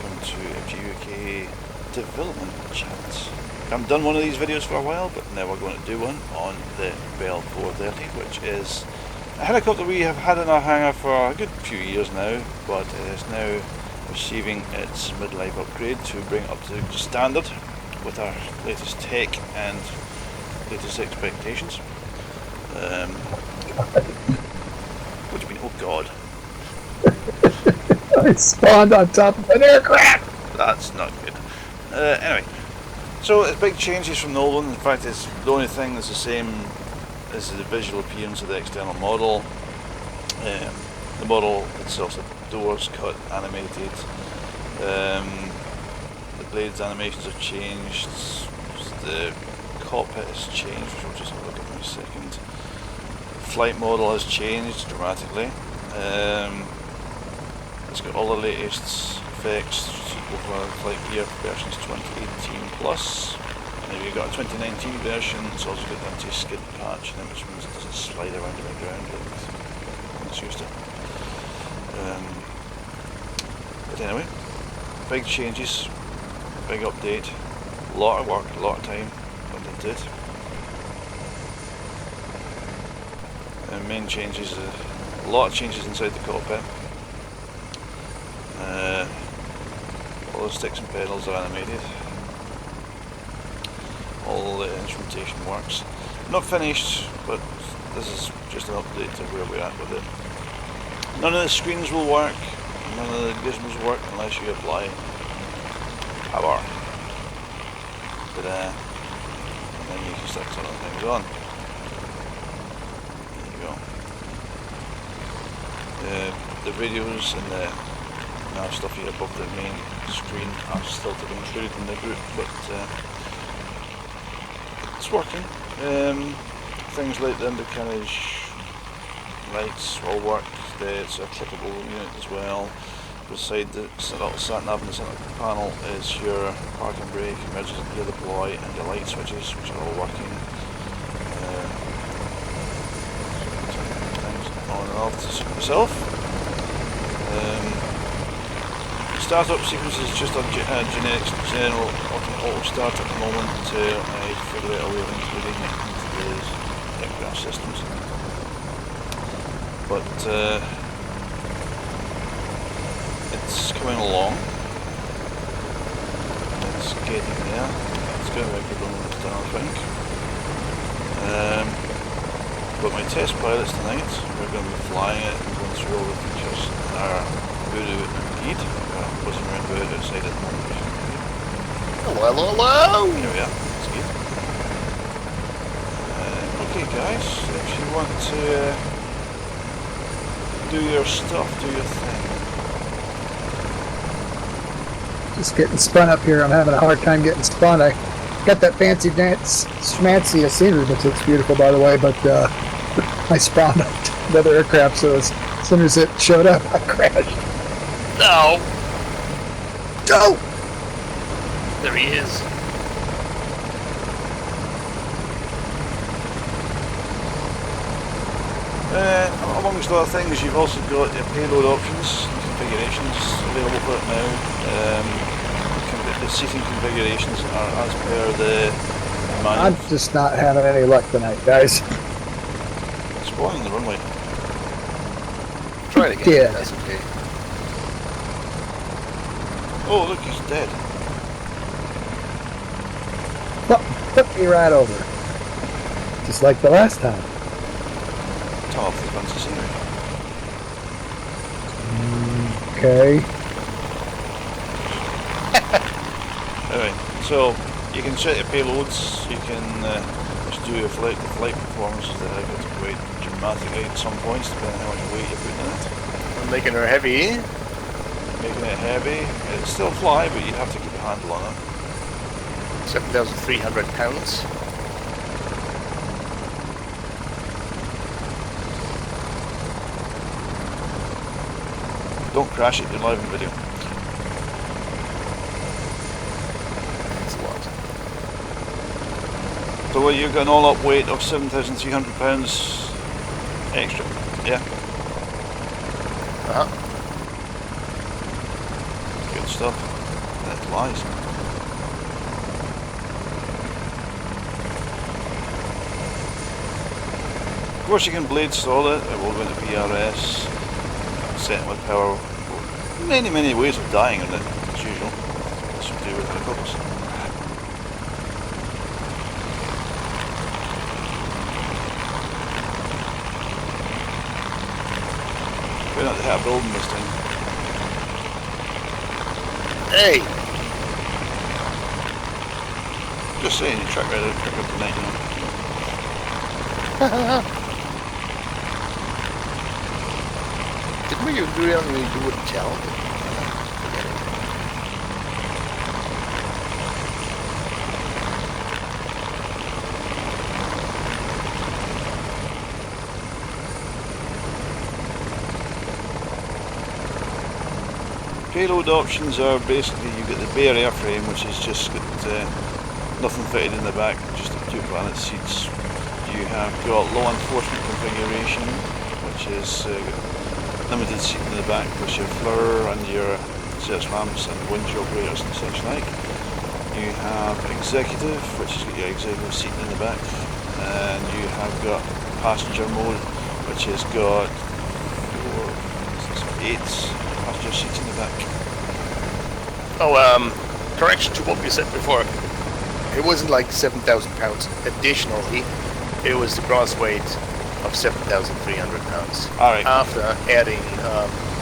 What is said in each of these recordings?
welcome to FGUK Development Chat. I haven't done one of these videos for a while, but now we're going to do one on the Bell 430, which is a helicopter we have had in our hangar for a good few years now, but it is now receiving its mid-life upgrade to bring it up to standard with our latest tech and latest expectations. What do you mean, oh god? I spawned on top of an aircraft! That's not good. Anyway, so it's big changes from the old one. In fact, it's the only thing that's the same is the visual appearance of the external model. The model itself, the doors cut, animated. The blades animations have changed. The cockpit has changed, which we'll just have a look at in a second. Flight model has changed dramatically. It's got all the latest effects suitable for flight gear versions 2018 plus. Maybe you've got a 2019 version. It's also got the anti-skid patch, which means it doesn't slide around the ground like it's used to. But anyway, big changes, big update, a lot of work, a lot of time went into it. And main changes, a lot of changes inside the cockpit. All the sticks and pedals are animated. All the instrumentation works. Not finished, but this is just an update to where we're at with it. None of the screens will work, none of the gizmos will work unless you apply power. And then you can start turning things on. There you go. The radios and the stuff here above the main screen are still to be included in the group, but it's working. Things like the undercarriage lights all work. It's a clickable unit as well. Beside the little sat-nav in the centre panel is your park and brake, emergency gear deploy, and the light switches, which are all working. Things on and off to suit yourself. Startup sequence is just a generic general auto start at the moment until I figure out a way of including it into the aircraft systems. But it's coming along. It's getting there. It's going to be a good one with the I think. But my test pilots tonight, we're going to be flying it and going through all the features that are good indeed. Wasn't around bird outside at the moment. Hello, hello! There we are. That's good. Okay, guys, if you want to do your stuff, do your thing. Just getting spun up here. I'm having a hard time getting spun. I got that fancy schmancy scenery, which looks beautiful, by the way, but I spawned another aircraft, so as soon as it showed up, I crashed. No! Go! There he is. Amongst other things, you've also got your payload options, configurations available for it now. The seating configurations are as per the manual. I'm just not having any luck tonight, guys. Spawn on the runway. Try it again. Yeah. That's okay. Oh, look, he's dead. Flip me right over. Just like the last time. Top of the fancy scenery. Okay. Anyway, so you can set your payloads, you can just do your flight performances that are going to weight dramatically at some points, depending on how much weight you're putting in it. I'm making her heavy. Making it heavy, it'll still fly, but you have to keep a handle on it. 7,300 pounds. Don't crash it, you're live in video. That's a lot. So well, you've got an all-up weight of 7,300 pounds extra, yeah? Uh-huh. Good. stuff. That flies. Of course you can blade stall it, it will go into PRS, set with power. Many ways of dying on it, as usual. This will do with helicopters. We're not to hit a building this time. Hey! Just saying, you track right out, track up the night, you know. Didn't we agree on we wouldn't tell? Forget it. Payload options are basically you get the bare airframe, which is just got nothing fitted in the back, just the 2 planet seats. You have got law enforcement configuration, which is limited seating in the back, plus your floor and your search lamps and winch operators and such like. You have executive, which has got your executive seating in the back, and you have got passenger mode, which has got 8 passenger seats in the back. Oh, correction to what we said before. It wasn't like 7,000 pounds additionally. It was the gross weight of 7,300 pounds. Alright. After adding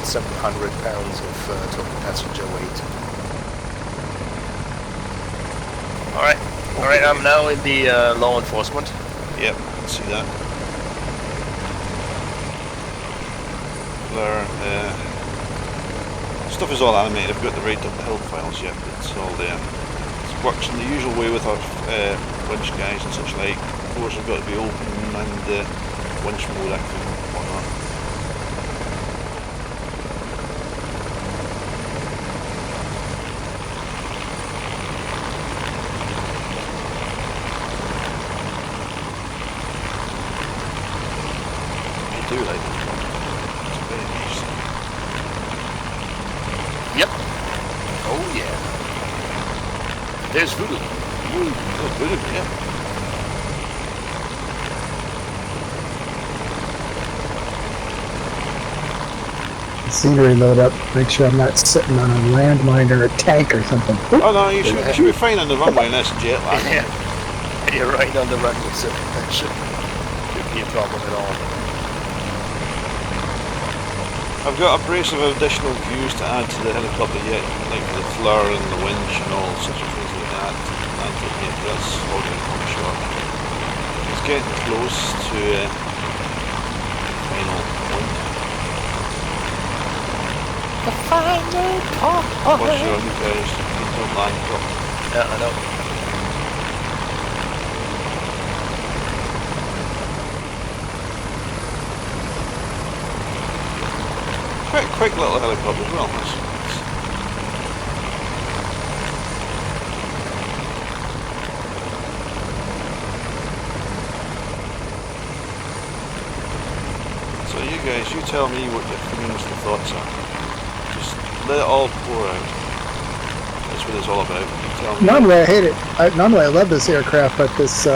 700 pounds of total passenger weight. Alright, I'm now in the law enforcement. Yep, I can see that. There, stuff is all animated. I've got the right up the hill files yet, but it's all there. It works in the usual way with our winch guys and such like. Doors have got to be open and winch mode active and whatnot. I do like it. It's very nice. Yep. Oh yeah. There's voodoo. Ooh, oh, good, yeah. Scenery load up. Make sure I'm not sitting on a landmine or a tank or something. Oh no, you should be fine on the runway and that's jet lag. Yeah. You're right on the runway, so that shouldn't be a problem at all. I've got a brace of additional views to add to the helicopter yet, like the flare and the winch and all such things like that. And yeah, that's all going to come short. It's getting close to final point. The final point. What's your own guys? You don't land drop. Yeah, I know. Quite a quick little helicopter as well. So you guys, you tell me what your feelings and thoughts are. Just let it all pour out. That's what it's all about. You tell me. Normally I hate it. Normally I love this aircraft, but this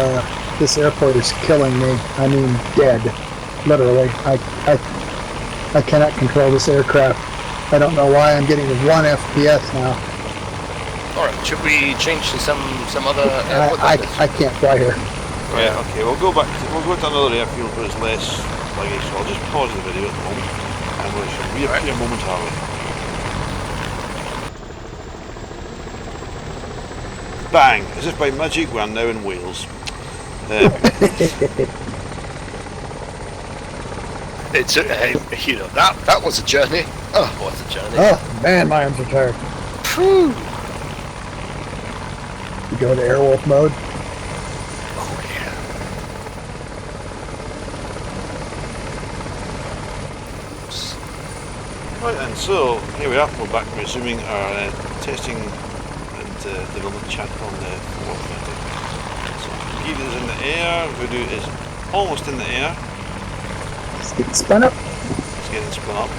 airport is killing me. I mean, dead. Literally. I cannot control this aircraft. I don't know why I'm getting 1 FPS now. Alright, should we change to some other airport? I can't fly here. Right, okay, we'll go to another airfield but it's less luggy, so I'll just pause the video at the moment and we shall reappear momentarily. Bang! As if by magic we are now in Wales. It's you know, that was a journey. Oh, what a journey. Oh man, my arms are tired. Phew. You go to Airwolf mode. Oh yeah. Oops. Right then, so here we are, we're back resuming our testing and development chat on the 430. So Geed is in the air, Voodoo is almost in the air. It's getting spun up. It's getting spun up.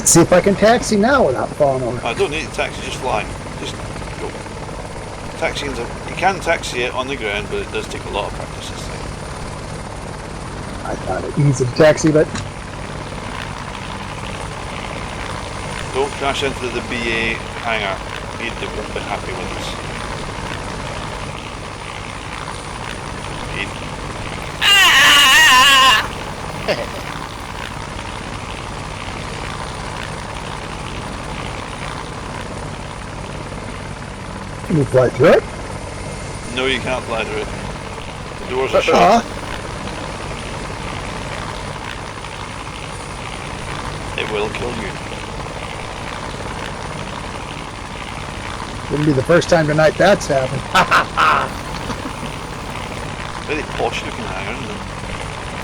Let's see if I can taxi now without falling over. I don't need to taxi, just fly. Just go. Taxiing, you can taxi it on the ground, but it does take a lot of practice this thing. I found it easy to taxi, but Don't crash into the BA hangar. They won't be happy with us. can you fly through it? No, you can't fly through it. The doors are shut. It will kill you. Wouldn't be the first time tonight that's happened. Very posh looking hangar, isn't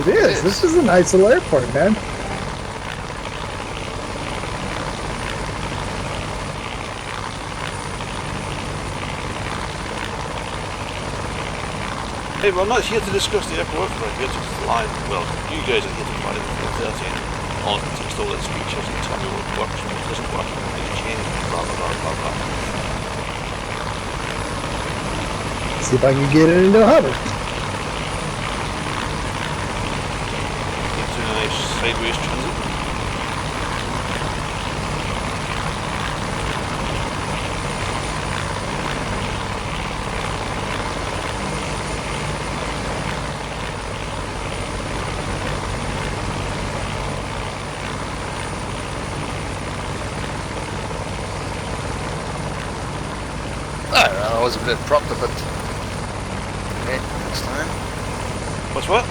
it? It is. This is a nice little airport, man. Hey, we're not here to discuss the airport, we're here to fly. Well, you guys are here to fly the 430 and all the text all its features and tell me what works and what doesn't work and what needs changed, blah blah blah blah blah. See if I can get it into a hover. Into a nice sideways transit. I don't know, I was a bit prompted, but okay, next time. What's what?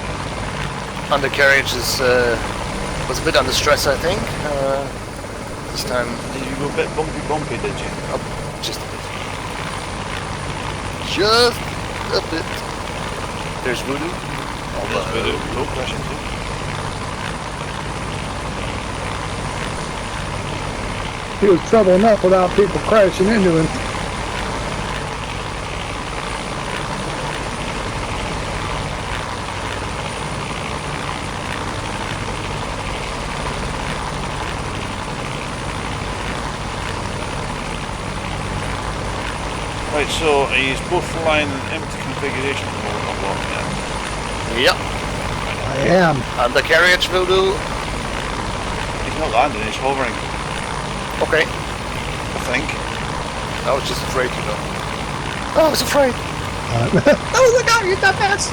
Undercarriage is was a bit under stress, I think. This time, Did you go a bit bumpy, did you? just a bit. Just a bit. There's Voodoo. There's Voodoo. No crashing too. He was trouble enough without people crashing into him. Right, so he's both flying in empty configuration at the moment, I'm walking in. Yep. I am. Undercarriage Voodoo. He's not landing, he's hovering, Okay. I think. I was just afraid, you know. Oh, I was afraid. Oh, look out, you're that fast.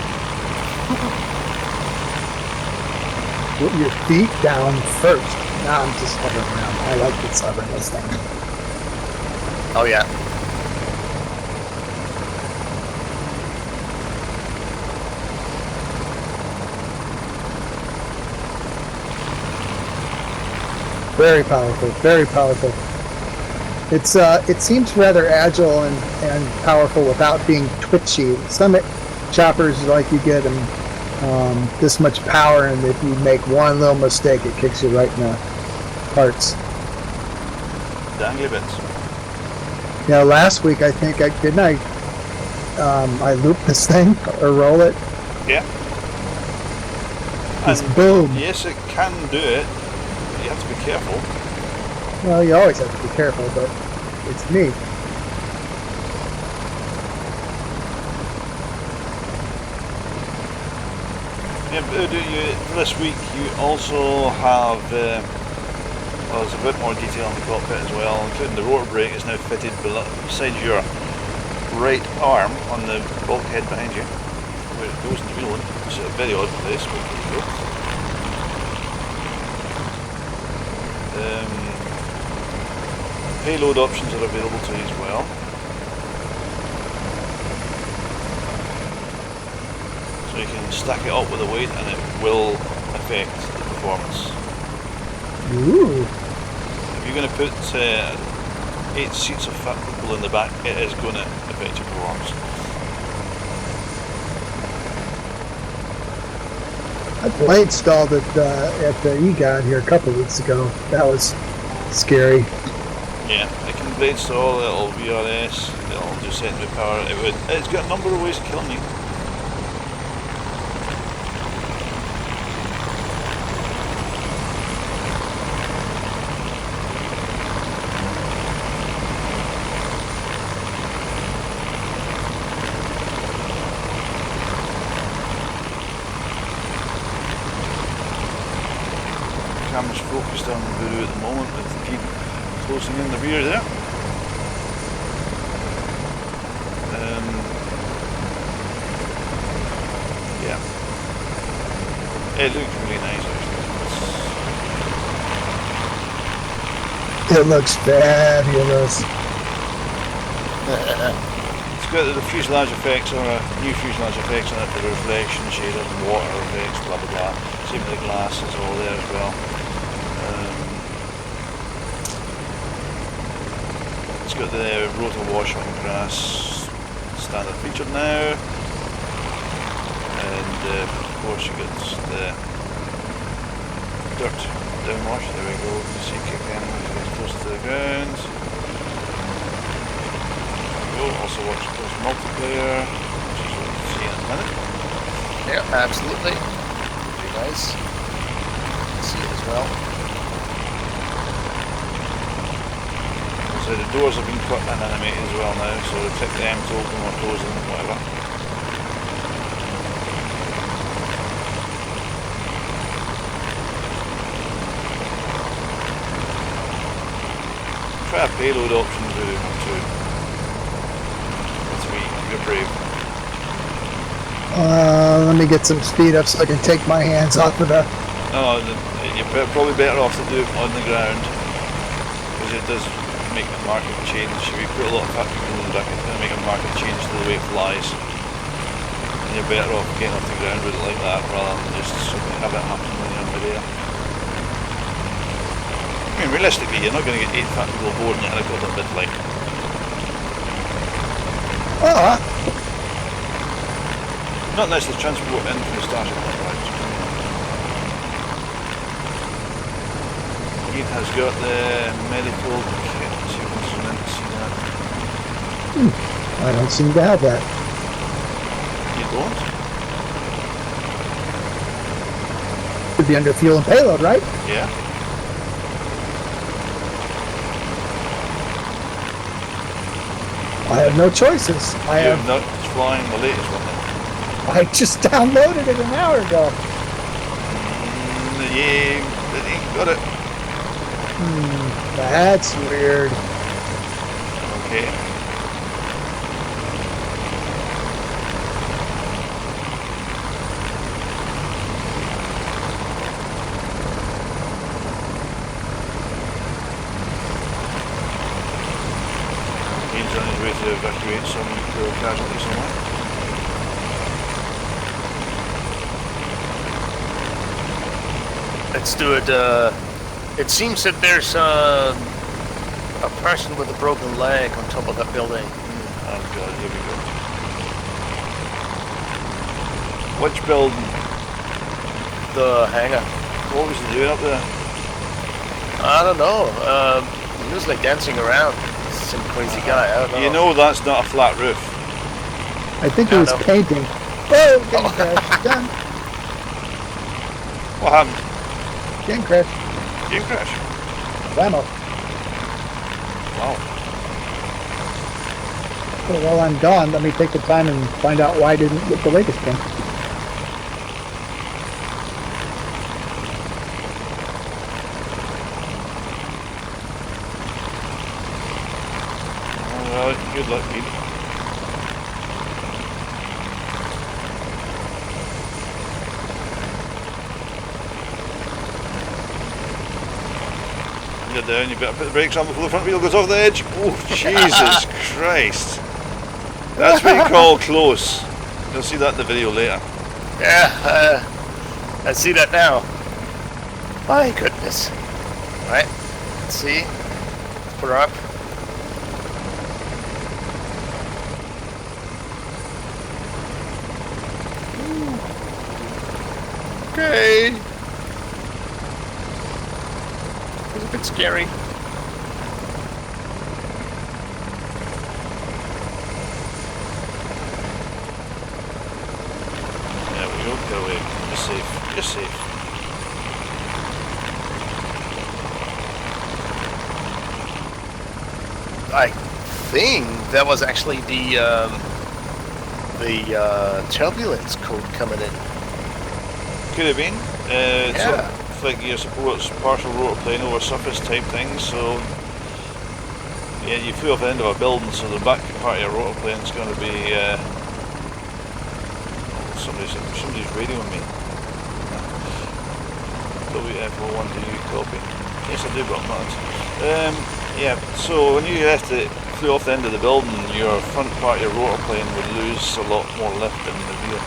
Put your feet down first. Now I'm just hovering around. I like this hovering this thing. Oh yeah. Very powerful, very powerful. It's it seems rather agile and powerful without being twitchy. Some choppers, like, you get them this much power, and if you make one little mistake, it kicks you right in the parts. Dangly bits. You know, last week I think I looped this thing or roll it. Yeah. Just And boom. yes, it can do it. You have to be careful. Well, you always have to be careful, but it's neat. Yeah, but this week you also have, well, there's a bit more detail on the cockpit as well, including the rotor brake is now fitted beside your right arm on the bulkhead behind you, where it goes in the wheel in. It's a very odd place, but there you go. Payload options are available to you as well. So you can stack it up with a weight and it will affect the performance. Ooh. If you're going to put 8 seats of fat people in the back, it is going to affect your performance. I blade stalled at the EGOD here a couple weeks ago. That was scary. Yeah, it can blade stall, it'll VRS, it'll do secondary power, it's got a number of ways of killing you. focused on the Buru at the moment with Pete closing in the rear there. Yeah. It looks really nice actually. It looks fabulous. It's got the fuselage effects on new fuselage effects on it, the reflection, shaders, and water effects, blah blah blah. Same with the glass is all there as well. It's got the rotor wash on grass, standard featured now, and of course you get the dirt downwash. There we go. You see kick in as it gets closer to the ground. Also works across multiplayer, which is what you can see in a minute. Yeah, absolutely. Very nice. You can see it as well. So the doors have been cut and animated as well now, so they take them to open or close them, whatever. Try a payload option too. You're brave. Let me get some speed up so I can take my hands off of the... No, you're probably better off to do it on the ground, because it does make a marked change. If you put a lot of factory in the back, it's going to make a marked change to the way it flies. And you're better off getting off the ground with it like that, rather than just have it happen when you're in midair. I mean, realistically, you're not going to get 8 fat people aboard in your helicopter bid like. Not necessarily transport in from the starship right. It has got the medical kit, so you can see that. I don't seem to have that. You don't? Could be under fuel and payload, right? Yeah. I have no choices. You're not flying the latest one then? I just downloaded it an hour ago. Yeah, it ain't got it. That's weird. Okay. He's on his way to evacuate some poor casualties somewhere. Let's do it. It seems that there's a person with a broken leg on top of that building. Oh god, here we go. Which building? The hangar. What was he doing up there? I don't know. He was like dancing around. Some crazy guy. I don't know. You know that's not a flat roof. I think he was painting. Oh, game crash. Done. What happened? Game crash. Game crash. Whammo. Wow. Well, while I'm gone, let me take the time and find out why I didn't get the latest one. Alright, good luck, Pete. You're down, you better put the brakes on before the front wheel goes off the edge. Oh, Jesus Christ. That's what you call close. You'll see that in the video later. Yeah, I see that now. My goodness. Right, let's see. Let's put her up. Okay. It was a bit scary. There we go, get away. You're safe. You're safe. I think that was actually the turbulence code coming in. Could have been. Yeah. So like your supports partial rotor plane over surface type things. So yeah, you flew off the end of a building, so the back part of your rotor plane is going to be. Somebody's radioing me. WF01 to you, copy. Yes, I do, but I'm not. Yeah, so when you have to flew off the end of the building, your front part of your rotor plane would lose a lot more lift than the rear.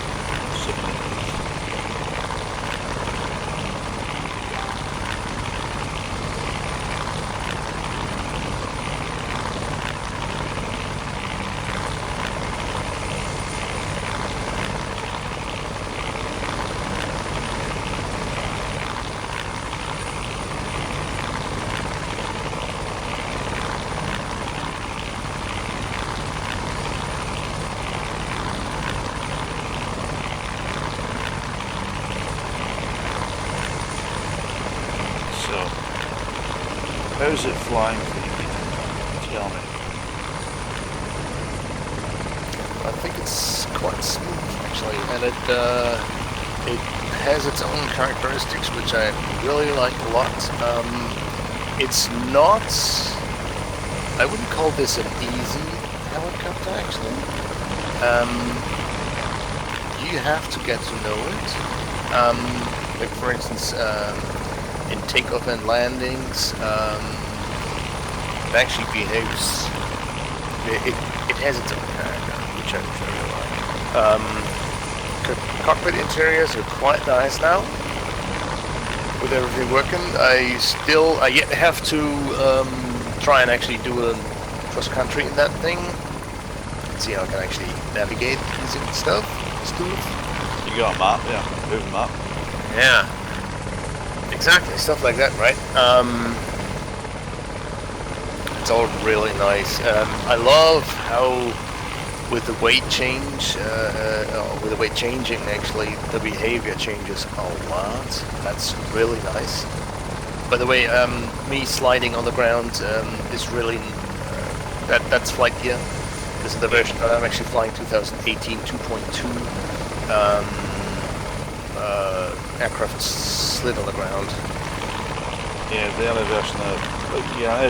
How's it flying for you, Peter? Tell me. I think it's quite smooth actually, and it has its own characteristics which I really like a lot. It's not, I wouldn't call this an easy helicopter actually. You have to get to know it. Like for instance, in takeoff and landings, it actually behaves. It has its own character, which I really like. Cockpit interiors are quite nice now, with everything working. I yet have to try and actually do a cross country in that thing. See how I can actually navigate using stuff. You got a map, yeah, moving map. Yeah. Exactly, stuff like that, right? It's all really nice. I love how, with the weight change, with the weight changing, actually, the behavior changes a lot. That's really nice. By the way, me sliding on the ground is really that's flight gear. This is the version that I'm actually flying 2018 2.2. Aircraft slid on the ground. Yeah, the early version of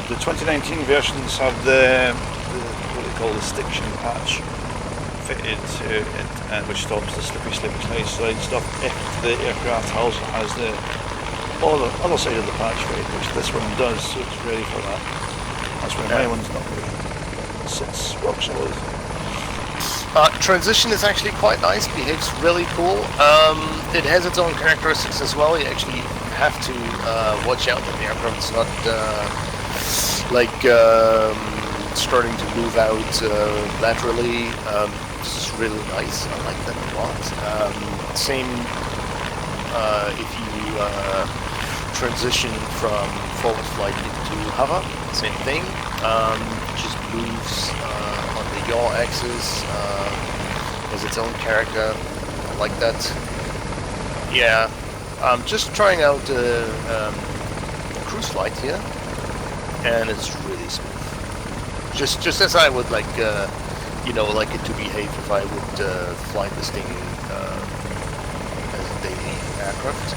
the 2019 versions have the what they call the stiction patch fitted to it, which stops the slippy slide stuff. If the aircraft has the other side of the patch fitted, which this one does, so it's ready for that. That's why my one's not ready. It sits rock solid. Transition is actually quite nice, behaves really cool. It has its own characteristics as well. You actually have to watch out that the aircraft's not starting to move out laterally. This is really nice. I like that a lot. Same if you transition from forward flight into hover, same thing. Just moves on the yaw axis, has its own character. I like that. Yeah, I'm just trying out cruise flight here, and it's really smooth. Just as I would like, like it to behave if I would fly this thing as a daily aircraft.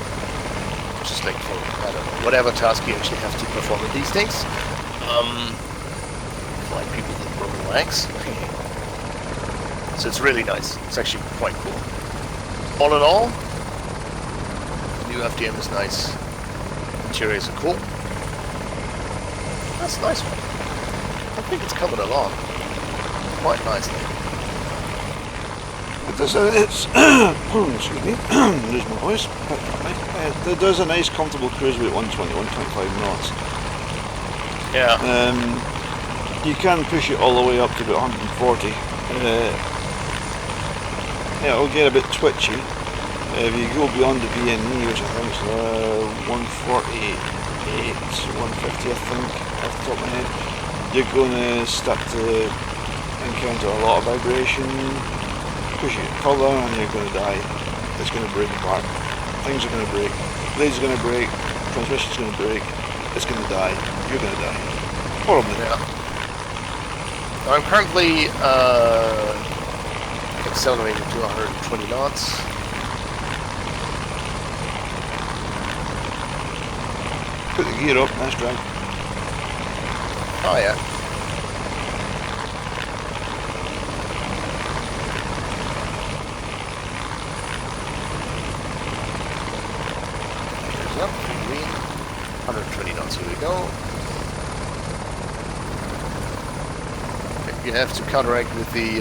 Just like for, I don't know, whatever task you actually have to perform with these things. Flying people with broken legs. So it's really nice. It's actually quite cool. All in all, the new FDM is nice. Interiors are cool. That's a nice one. I think it's coming along quite nicely. It's excuse me, lose my voice. It does a nice comfortable cruise weight, 120, 125 knots. Yeah. You can push it all the way up to about 140. It'll get a bit twitchy. If you go beyond the VNE, which I think is 148, 150 I think, off the top of my head, you're going to start to encounter a lot of vibration. Push it further and you're going to die. It's going to break apart. Things are going to break. Blades are going to break. Transmission's going to break. It's going to die. You're going to die. Horribly. Yeah. I'm currently accelerating to 120 knots. Put the gear up, nice drag. Oh yeah. Gears up, green. 120 knots, here we go. You have to counteract with the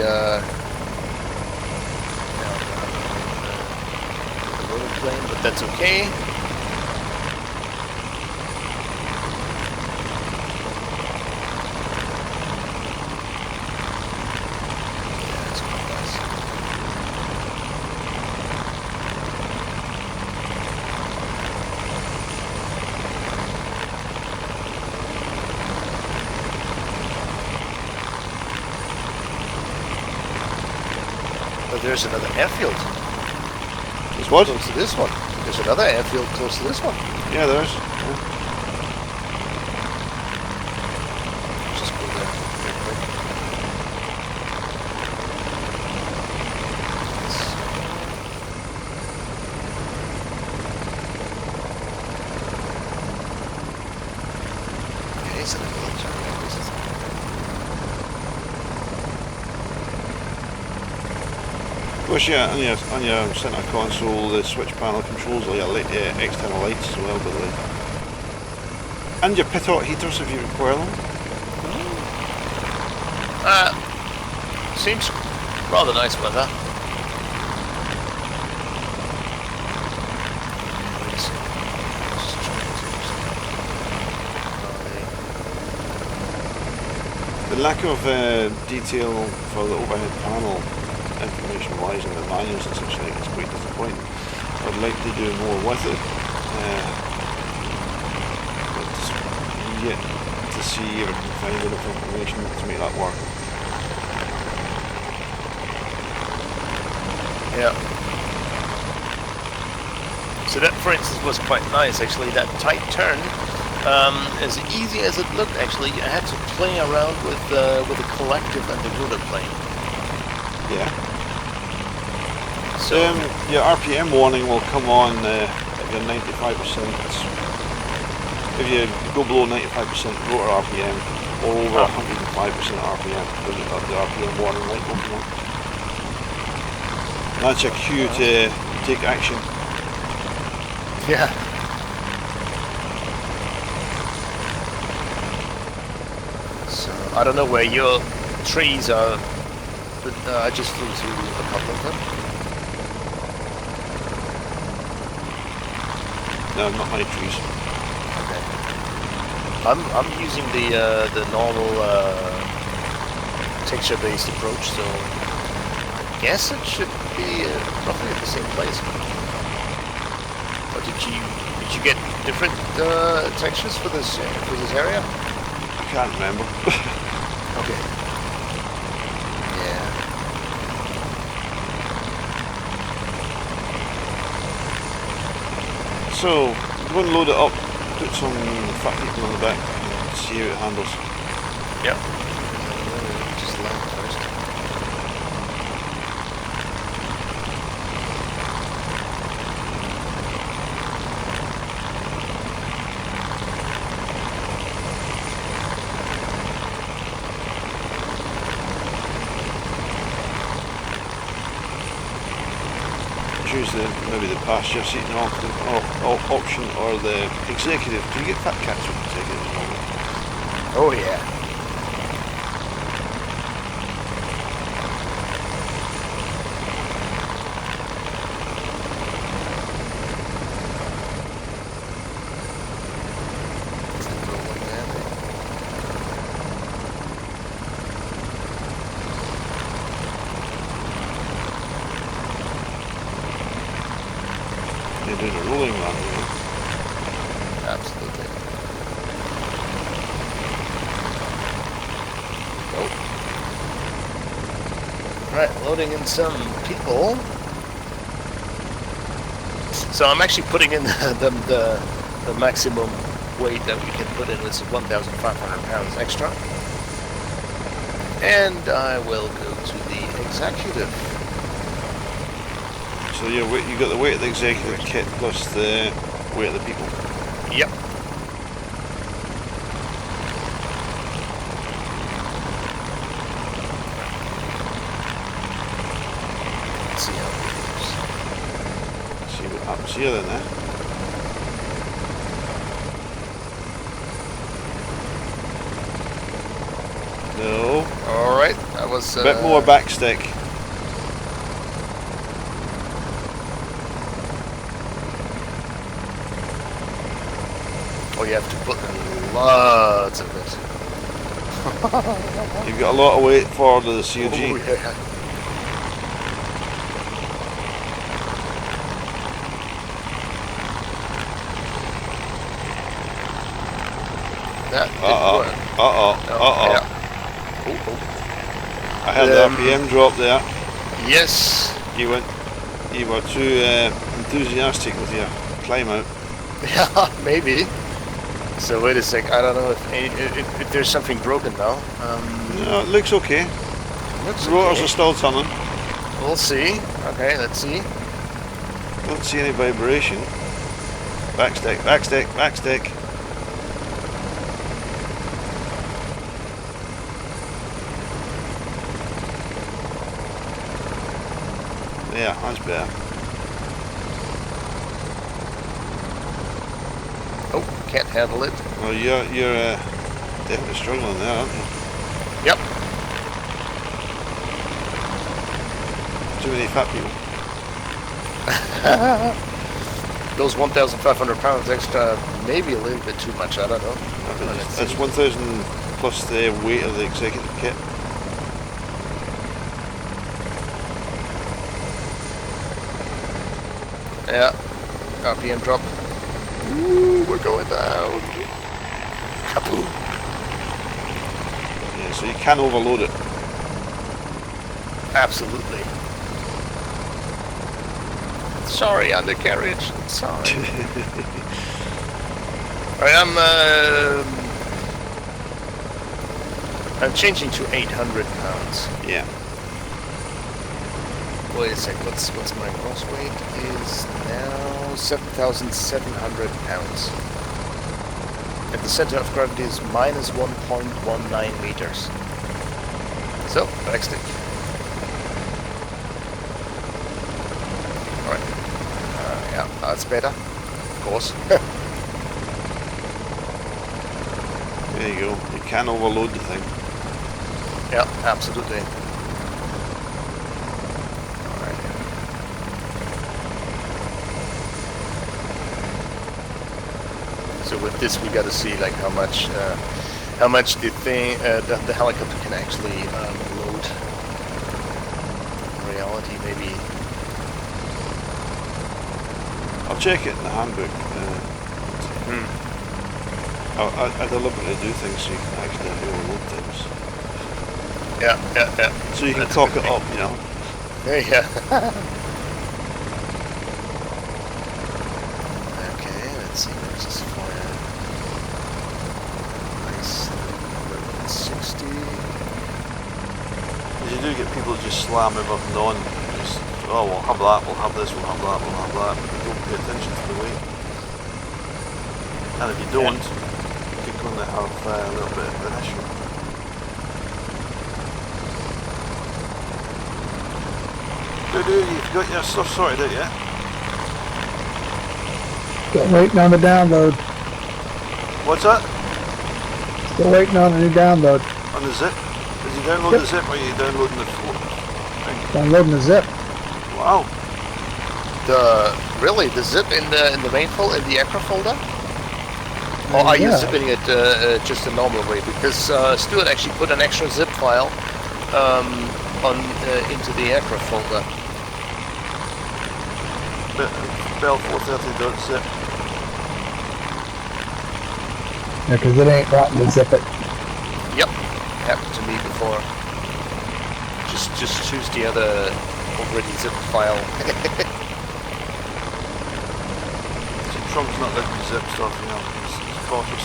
rotor plane, but that's okay. There's another airfield. There's what? Close to this one. There's another airfield close to this one. Yeah, there is. Yeah. Just go there real quick. Okay, so Of course, yeah, on your center console, the switch panel controls all your external lights as well, by the way. And your pit-out heaters if you require them. seems rather nice weather. The lack of detail for the overhead panel, information-wise, in the manuals and such like, is quite disappointing. I'd like to do more with it, but yet to see if I can find enough information to make that work. Yeah. So that, for instance, was quite nice actually. That tight turn, as easy as it looked, actually, I had to play around with the collective and the rotor plane. Yeah. So your RPM warning will come on if you're 95%. If you go below 95% rotor RPM or over 105% RPM, the RPM warning light will come on. That's your cue to take action. yeah. So I don't know where your trees are, but I just flew through a couple of them. No, not my trees. Okay. I'm using the normal texture-based approach, so I guess it should be roughly at the same place. Or did you get different textures for this area? I can't remember. Okay. Yeah. So, go and load it up, put some fat people on the back, and see how it handles. Yep. Just land first. Choose maybe the passenger seating option or the executive. Do you get fat cats with executive as well? Oh yeah. You're doing a rolling run, you know? Absolutely. Oh. Right, loading in some people. So I'm actually putting in the maximum weight that we can put in, which is 1,500 pounds extra. And I will go to the executive. So you got the weight of the executive kit plus the weight of the people. Yep. See you then, eh? No. Alright, that was... A bit more backstick. Oh, you have to put in lots of it. You've got a lot of weight forward of the CUG. Oh, yeah. That didn't work. Yeah. I had the RPM drop there. Yes. You were too enthusiastic with your climb out. Yeah, maybe. So wait a sec. I don't know if there's something broken now. No, it looks okay. Looks The rotors okay. are still turning. We'll see. Okay, let's see. Don't see any vibration. Backstick, backstick, backstick. Yeah, that's better. Oh, can't handle it. Well, you're definitely struggling there, aren't you? Yep. Too many fat people. Those 1,500 pounds extra, maybe a little bit too much. I don't know. That's 1,000 plus the weight of the executive kit. Yeah. RPM drop. Ooh, we're going down. Kaboom. Yeah, so you can overload it. Absolutely. Sorry, undercarriage. Sorry. I'm changing to 800 pounds. Yeah. Wait a sec. What's my gross weight? Is now 7,700 pounds. And the center of gravity is minus 1.19 meters. So backstick. Alright. Yeah, that's better. Of course. There you go. You can overload the thing. Yeah, absolutely. Alright. So with this, we got to see like how much the thing, the helicopter can actually load. In reality, maybe. I'll check it in the handbook. I deliberately do things so you can accidentally overload things. Yeah. So you can That's cock a good it up, you know. Yeah. Okay, let's see. Where's this for? Nice. 60. You do get people just slam everything on. Just, oh, we'll have that, we'll have this, we'll have that, we'll have that. But they don't pay attention to the weight. And if you don't, you're going to have a little bit of an issue. You've got your stuff sorted out yet? Still waiting on the download. What's that? Still waiting on the new download. On the zip? Did you download the zip or are you downloading the thing? Downloading the zip. Wow. Really the zip in the main folder, in the Acro folder? Or are you Yeah. zipping it just a normal way? Because Stuart actually put an extra zip file into the Acro folder. Bell 430.zip. Yeah, because it ain't rotten to zip it. Yep, happened to me before. Just choose the other already zipped file. Trump's not letting me zip stuff, you know, he's cautious.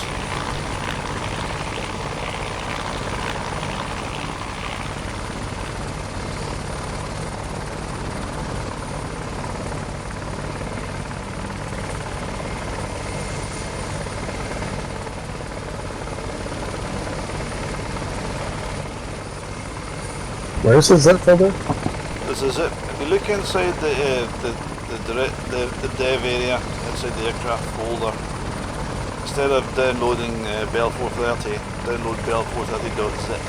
Where's the zip folder? This is it. If you look inside the the dev area inside the aircraft folder. Instead of downloading Bell 430, download Bell 430.zip.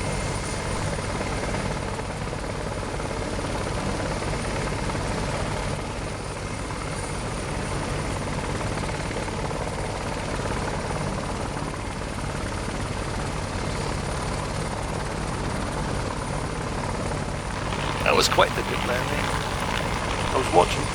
That was quite the good landing. I was watching.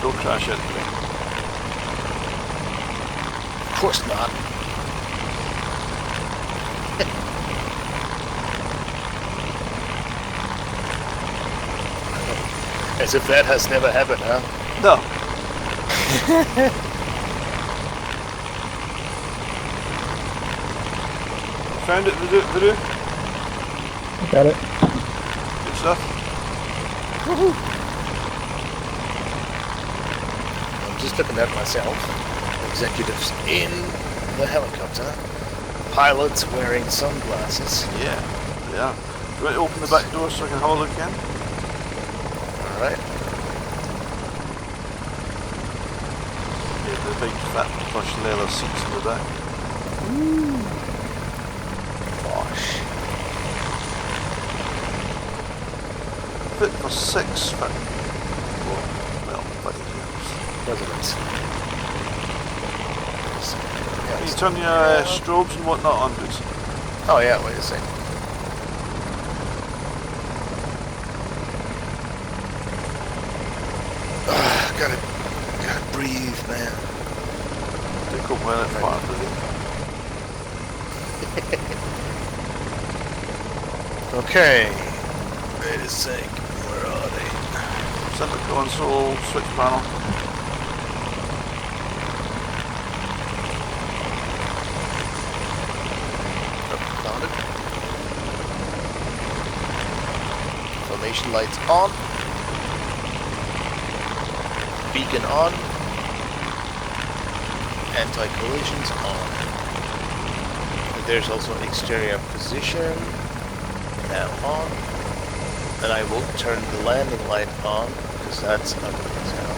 Don't crash into me. Of course not. As if that has never happened, huh? No. Found it, Voodoo? Got it. Good stuff. Woohoo! I'm just looking at myself. Executives in the helicopter. Pilots wearing sunglasses. Yeah, they are. Do you want to open the back door so I can have a look in? Alright. Yeah, the big fat plush leather seats in the back. Ooh. Gosh. Fit for 6 foot. Well, 5 years. President. Can you turn your strobes and whatnot on, please? Oh yeah, wait a second. Gotta breathe, man. Take up when it far, Okay. Wait a sec. Where are they? Center console, switch panel. Found it. Information lights on. Beacon on. Anti-collisions on. And there's also exterior position. Now on. And I will turn the landing light on because that's ugly as hell.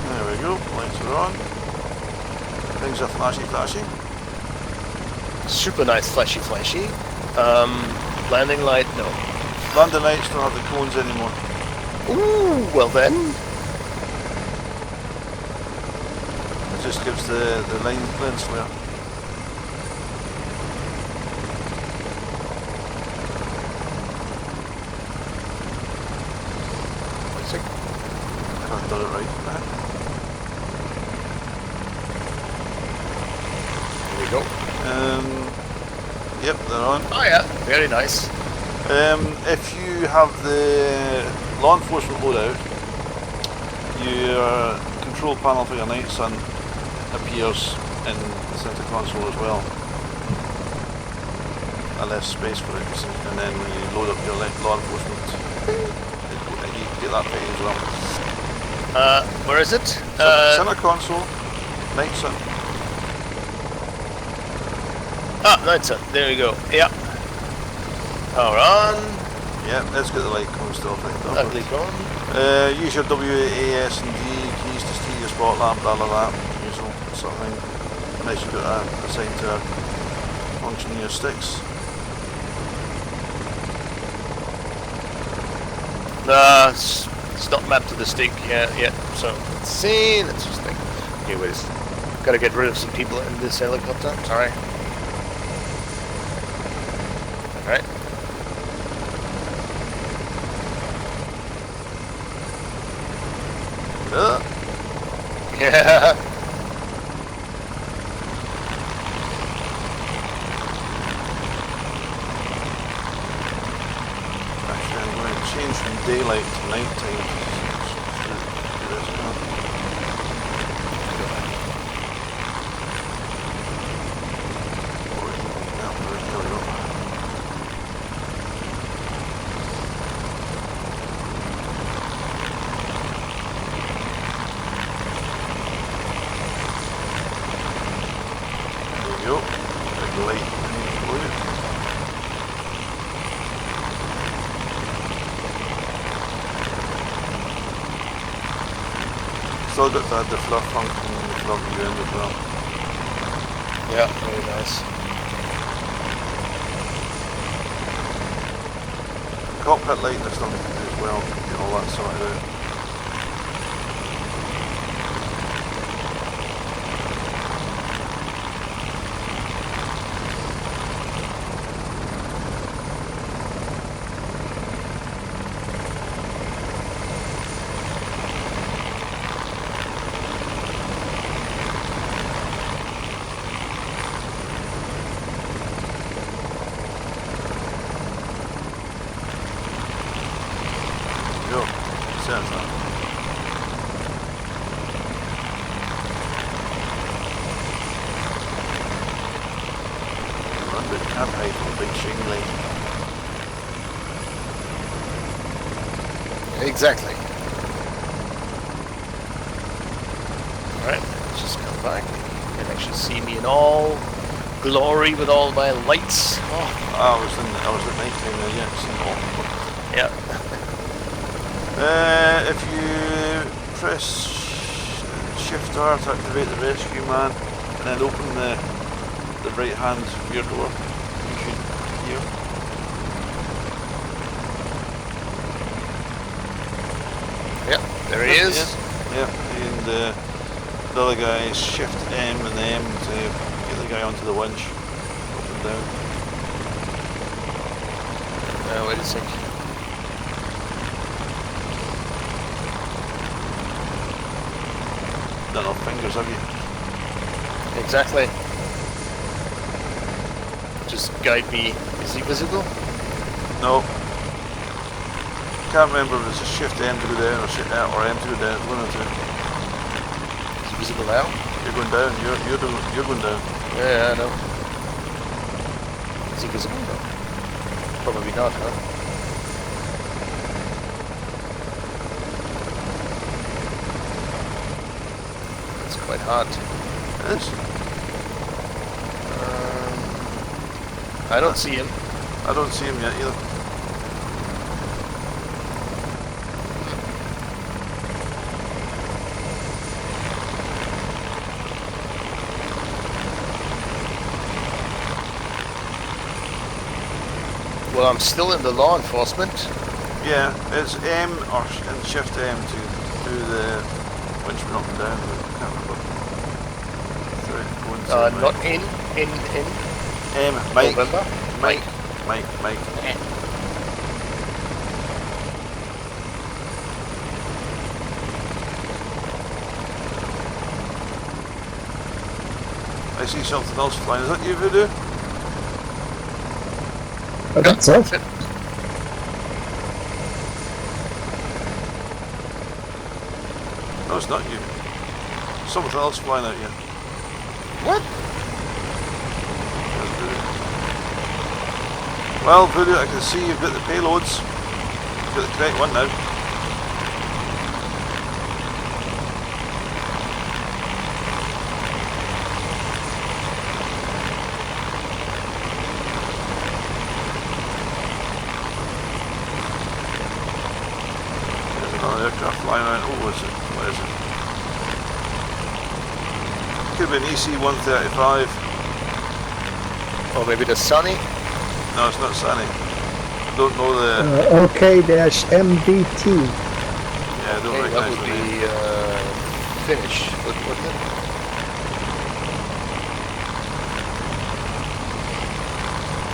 There we go, lights are on. Things are flashy. Super nice flashy. Landing light, no. London lights don't have the cones anymore. Ooh, well then. It just gives the lens flare. I've done it right. Here we go. Yep, they're on. Oh yeah, very nice. If you have the law enforcement loadout, your control panel for your night sun appears in the center console as well. I left space for it, and then when you load up your law enforcement, you get that page as well. Where is it? Center console, night sun. Night sun. There we go. Yeah. Power on. Yeah, let's get the light cone still right up. Ugly cone. Use your WAS and D keys to steer your spot lamp, blah blah blah. Usual sort of thing. Unless you've got that assigned to a function in your sticks. It's not mapped to the stick yet. So let's see. Let's just think. Anyways, gotta get rid of some people in this helicopter. Sorry. Alright. Yeah. Actually, I'm going to change from daylight to night time. Still got to add the fluff function and the fluff ground as well. Yeah, very nice. Cockpit lighting is something to do as well, get all that sorted out. Exactly. Alright, let's just come back. You can actually see me in all glory with all my lights. Oh. I was at night time there, yeah, seen all. Yeah. If you press Shift R to activate the rescue man and then open the right hand rear door, you should hear. Yep, there he is. Yep, and the other guy is Shift M and M to get the guy onto the winch, up and down. Wait a sec. Not enough fingers, have you? Exactly. Just guide me. Is he visible? No. Can't remember if it's a Shift M to go down or Shift or M to go down. One or two. Is he visible now? You're going down. You're going down. Yeah, I know. Is he visible? No. Probably not, huh? It's quite hard. It is. I don't see him. I don't see him yet either. Well, I'm still in the law enforcement. Yeah, it's M or and Shift M to do the winchman up and down. But I can't remember. Not in. M, Mike. November? Mike. I see something else flying. Is that you, Voodoo? I think so. That's it. No, it's not you. Something else flying at you. What? That's Voodoo. Well, Voodoo, I can see you've got the payloads. You've got the correct one now. Aircraft flying around. Oh, what is it? Could be an EC-135. Or maybe the Sunny? No, it's not Sunny. I don't know the... OK-MVT. Yeah, I don't Okay, that recognise would the name. be Finnish, wouldn't it?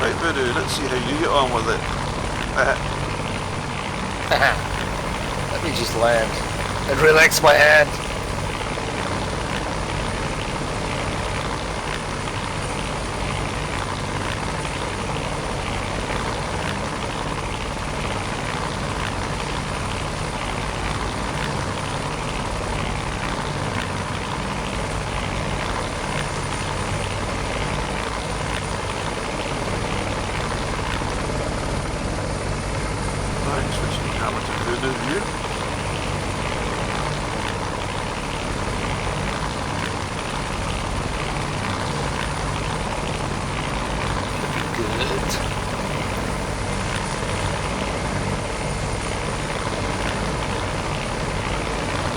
Right, Voodoo, let's see how you get on with it. Let me just land and relax my hand. good.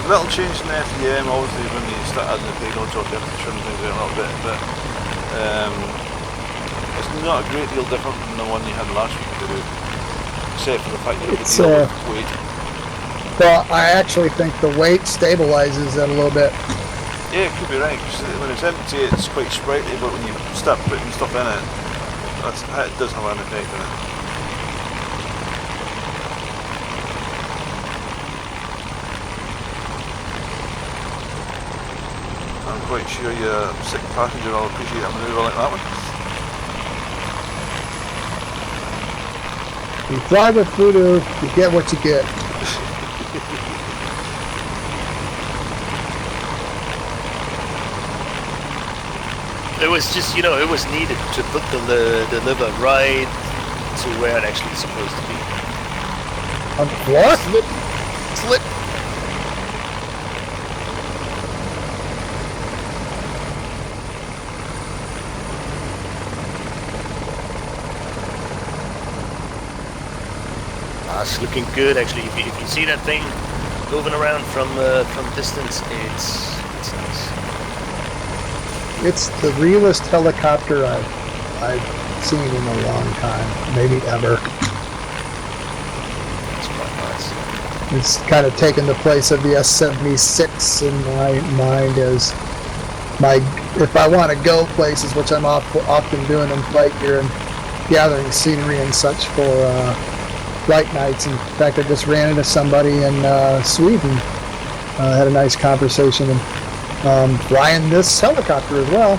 A little change in the FDM, obviously, when you start adding the payloads off, you have to trim things out a little bit, but it's not a great deal different from the one you had last week to do, except for the fact that you have to deal with weight. Well, I actually think the weight stabilizes it a little bit. Yeah, it could be right, because when it's empty it's quite sprightly, but when you start putting stuff in it, it does have an effect on it. I'm quite sure your sick passenger will appreciate a manoeuvre like that one. You fly with voodoo, you get what you get. It was just, you know, it was needed to put the liver right to where it actually is supposed to be. On the floor? Flip. It's looking good, actually. If you see that thing moving around from distance, it's nice. It's the realest helicopter I've seen in a long time, maybe ever. It's quite nice. It's kind of taken the place of the S-76 in my mind as if I want to go places, which I'm often doing in flight gear and gathering scenery and such for flight nights. In fact, I just ran into somebody in Sweden, had a nice conversation, and flying this helicopter as well.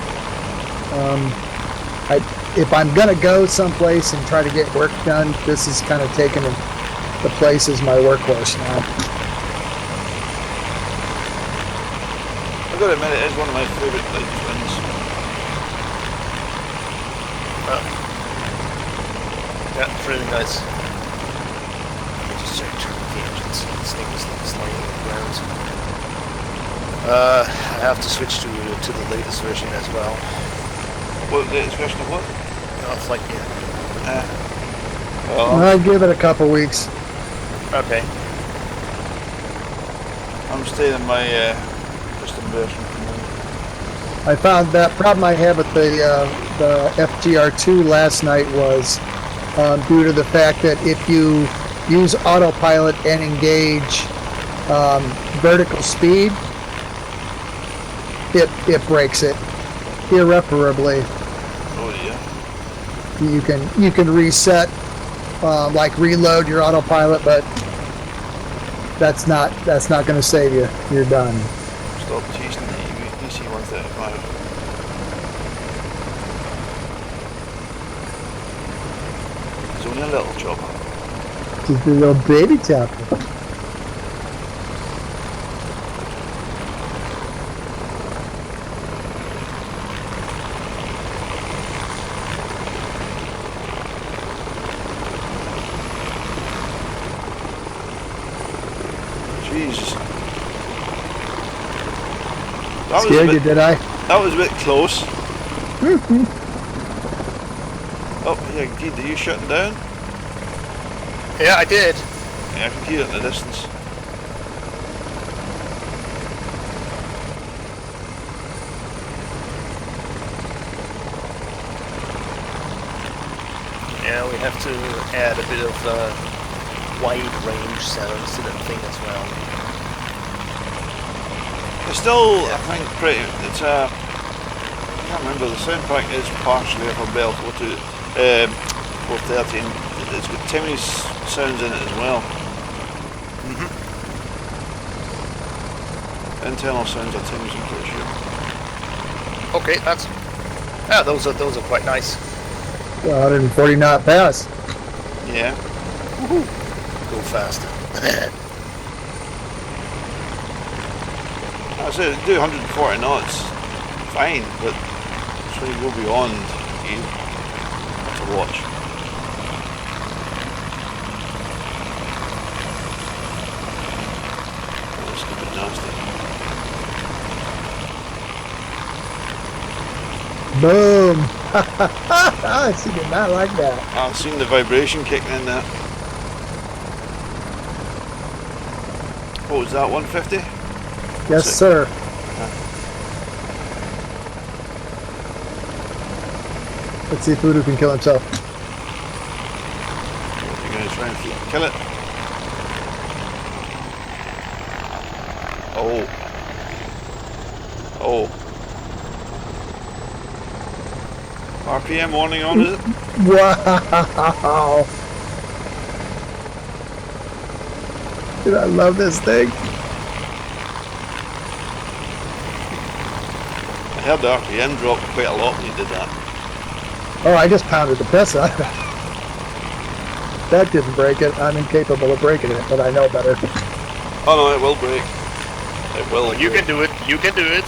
If I'm gonna go someplace and try to get work done, this is kind of taking the place as my workhorse now. I've got to admit, it is one of my favourite light twins. Yeah, it's really nice. Let me just check the engines. This thing is like sliding on the ground. I have to switch to the latest version as well. What, latest version of what? It's like, yeah. I'd give it a couple weeks. Okay. I'm staying in my custom version. I found that problem I had with the FGR2 last night was due to the fact that if you use autopilot and engage vertical speed, it breaks it irreparably. Oh yeah. You can reset, like reload your autopilot, but that's not going to save you. You're done. Stop chasing the DC-135. It's only a little chopper. Just a little baby chopper. Jesus. Scared you, did I? That was a bit close. Oh, yeah, indeed. Are you shutting down? Yeah, I did. Yeah, I can hear it in the distance. Yeah, we have to add a bit of wide range sounds to that thing as well. It's still, I think, pretty. It's I can't remember. The sound pack is partially off a Bell 413. It's got Timmy's sounds in it as well. Internal sounds are Timmy's, I'm pretty sure. Okay, those are quite nice. 140 knot pass. Yeah. Woohoo! Go fast. I said do 140 knots, fine, but when you go beyond, you have to watch. That's a bit nasty. Boom. Ah, she did not like that. I've seen the vibration kicking in there. What was that, 150? Yes, sir. Let's see if Voodoo can kill himself. You're going to try and kill it? Oh. Oh. RPM warning on, is it? Wow. Dude, I love this thing. I heard the RPM drop quite a lot when you did that. Oh, I just pounded the piss out of it. That didn't break it. I'm incapable of breaking it, but I know better. Oh no, it will break. It will. Well, you can do it. You can do it.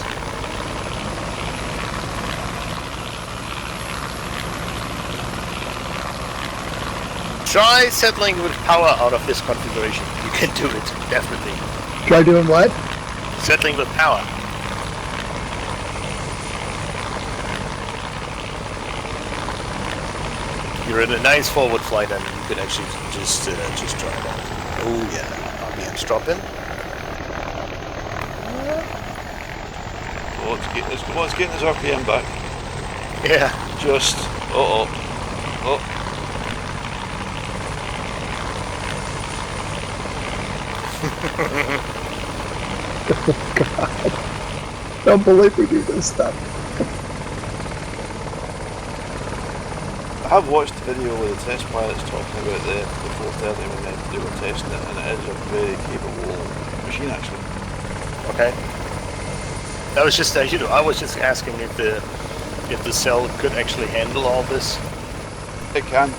Try settling with power out of this configuration. You can do it, definitely. Try doing what? Settling with power. You're in a nice forward flight, and you can actually just try it out. Oh yeah, RPM's dropping. Oh, it's getting his RPM back. Yeah. Just. Oh. God. Don't believe we do this stuff. I have watched the video with the test pilots talking about the 430 when they were testing it, and it is a very capable machine actually. Okay. That was just, you know, I was just asking if the cell could actually handle all this. It can.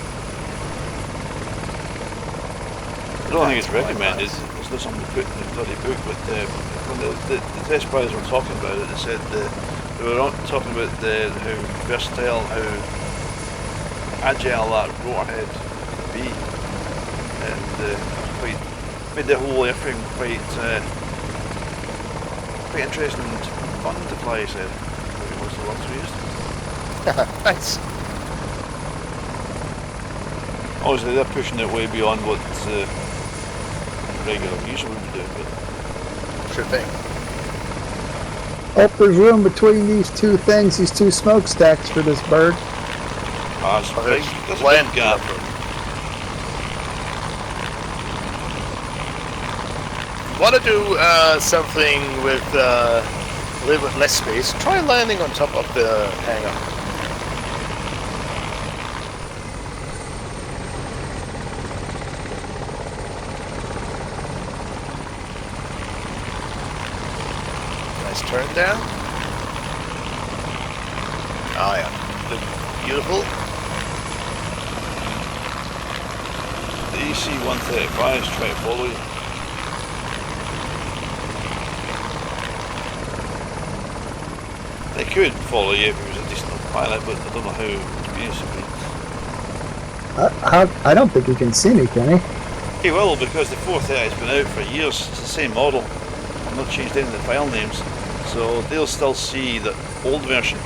I don't think it's recommended. It's not something to put in the bloody book, but when the test pilots were talking about it, they said they were talking about how versatile, how agile that rotor head could be, and quite made the whole airframe quite interesting and fun to fly. He said, maybe was the words we used. Nice. Obviously, they're pushing it way beyond what regular user would be doing, but Sure thing. Oh, there's room between these two things, these two smokestacks for this bird. that's a big Land gap. Want to do something with a little bit less space? Try landing on top of the hangar. Nice turn there. Ah, yeah. Look beautiful. The EC-135 is trying to follow you. They could follow you if he was a decent pilot, but I don't know how experienced he'd be. I don't think he can see me, can he? He will, because the 430 has been out for years. It's the same model. I've not changed any of the file names, so they'll still see the old version.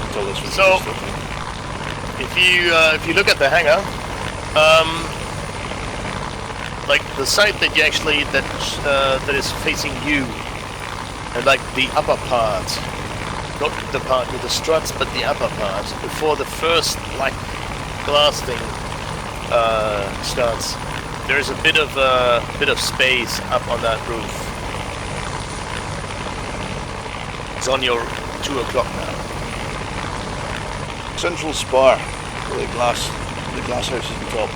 Until this was So- released, I think. If you look at the hangar, like the side that you actually that is facing you, and like the upper part, not the part with the struts, but the upper part before the first black glass thing starts. There is a bit of space up on that roof. It's on your 2 o'clock now. Central spar, with the glass house is on top.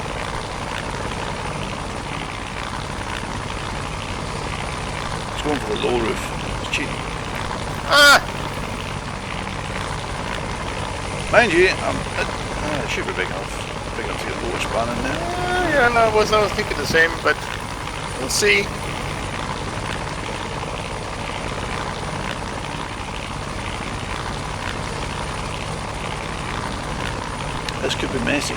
It's going for the low roof. It's cheating. Ah! Mind you, it should be big enough to get the lower span in there. Yeah, no, I was thinking the same, but we'll see. This could be messy.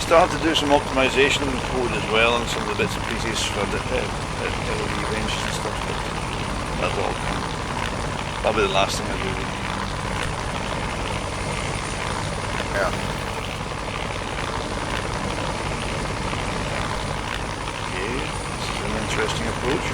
started to do some optimization code as well on some of the bits and pieces for the LED ranges and stuff, but that'll all come. That'll be the last thing I do. Yeah. Okay, this is an interesting approach.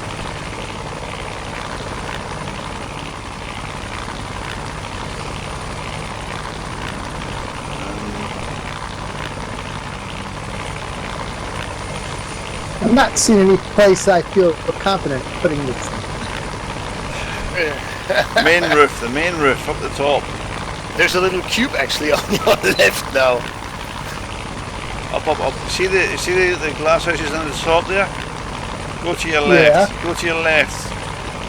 I'm not seeing any place I feel confident putting this. The main roof up the top. There's a little cube actually on your left now. Up. You see the glass houses on the top there? Go to your left. Yeah. Go to your left.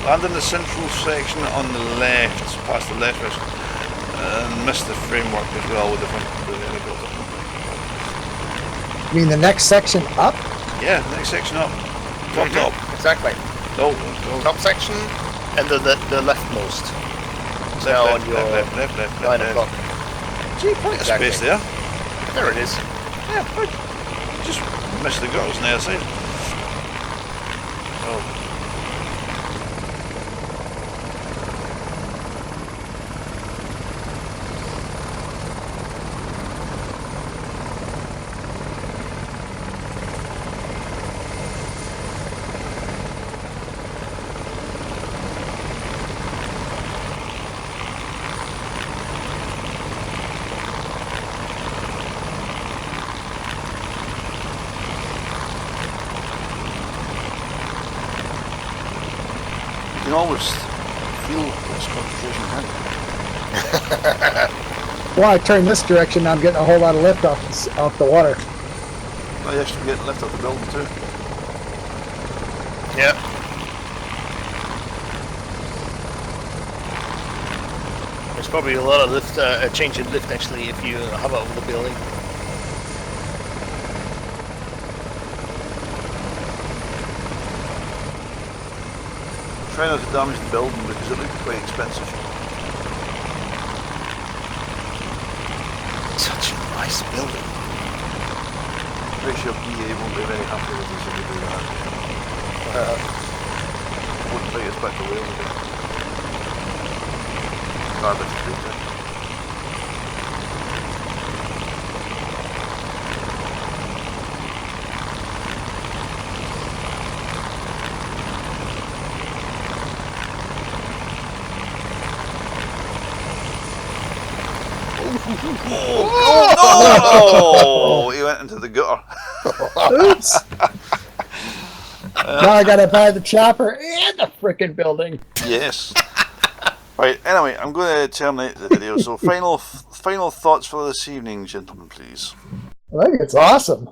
Land in the central section on the left, past the left house. And miss the framework as well with the front of the built-up. You mean the next section up? Yeah, next section up. Top. Exactly. No. Top section and the leftmost. Now on your left. 9 o'clock. See, plenty of space there. There it is. Yeah, good. Just missed the girls on the other side. Oh. You can always feel this concentration, can't you? Well, I turn this direction, I'm getting a whole lot of lift off the water. Well, you actually get lift off the building too. Yeah. There's probably a lot of lift, a change in lift actually if you hover over the building. Try not to damage the building because it looks quite expensive. Such a nice building. Pretty sure PA won't be very happy with us if we do that. Wouldn't take us back to Wales again. Garbage street, eh? Oh, he went into the gutter. Oops! Now I gotta buy the chopper and the frickin' building. Yes. Right, anyway, I'm going to terminate the video. So final thoughts for this evening, gentlemen, please. I think it's awesome.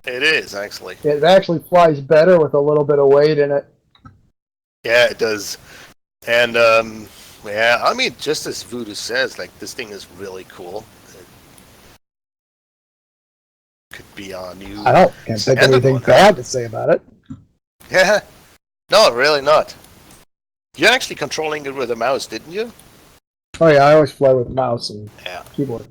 It is actually. It actually flies better with a little bit of weight in it. Yeah, it does. And yeah, I mean, just as Voodoo says, like this thing is really cool. It could be on you. I can't think of anything bad to say about it. Yeah. No, really not. You're actually controlling it with a mouse, didn't you? Oh yeah, I always fly with mouse and keyboard.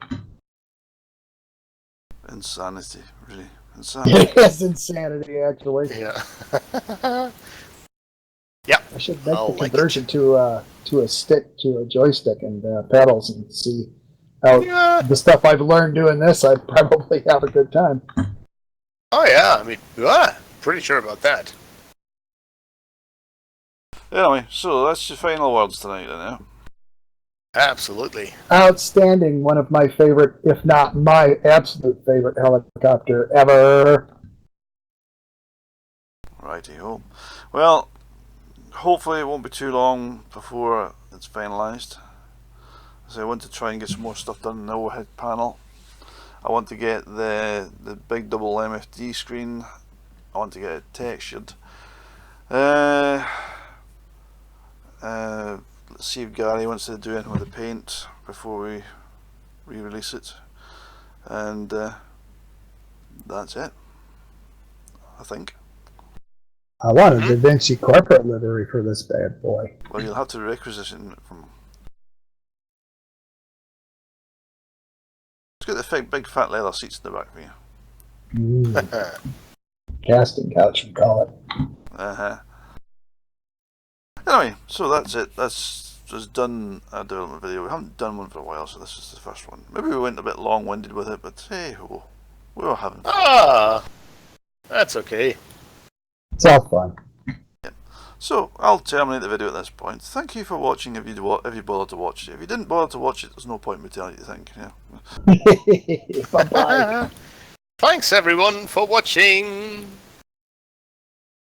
Insanity, really. Insanity. It is insanity, actually. Yeah. Yeah. I should make the conversion to a stick, to a joystick and pedals and see how the stuff I've learned doing this, I'd probably have a good time. Oh yeah, I mean, pretty sure about that. Anyway, so that's your final words tonight, then, yeah? Absolutely. Outstanding. One of my favorite, if not my absolute favorite helicopter ever. Righty-ho. Well, hopefully it won't be too long before it's finalised. So I want to try and get some more stuff done in the overhead panel. I want to get the big double MFD screen. I want to get it textured. Let's see if Gary wants to do anything with the paint before we re-release it. And that's it, I think. I want a Da Vinci corporate livery for this bad boy. Well, you'll have to requisition it from... Let's get the big fat leather seats in the back for you. Casting couch, we call it. Anyway, so that's it. That's just done a development video. We haven't done one for a while, so this is the first one. Maybe we went a bit long-winded with it, but hey ho, we were having fun. Ah, that's okay. It's all fun. So I'll terminate the video at this point. Thank you for watching. If you bothered to watch it, if you didn't bother to watch it, there's no point in me telling you to think. Yeah. Bye bye. Thanks everyone for watching.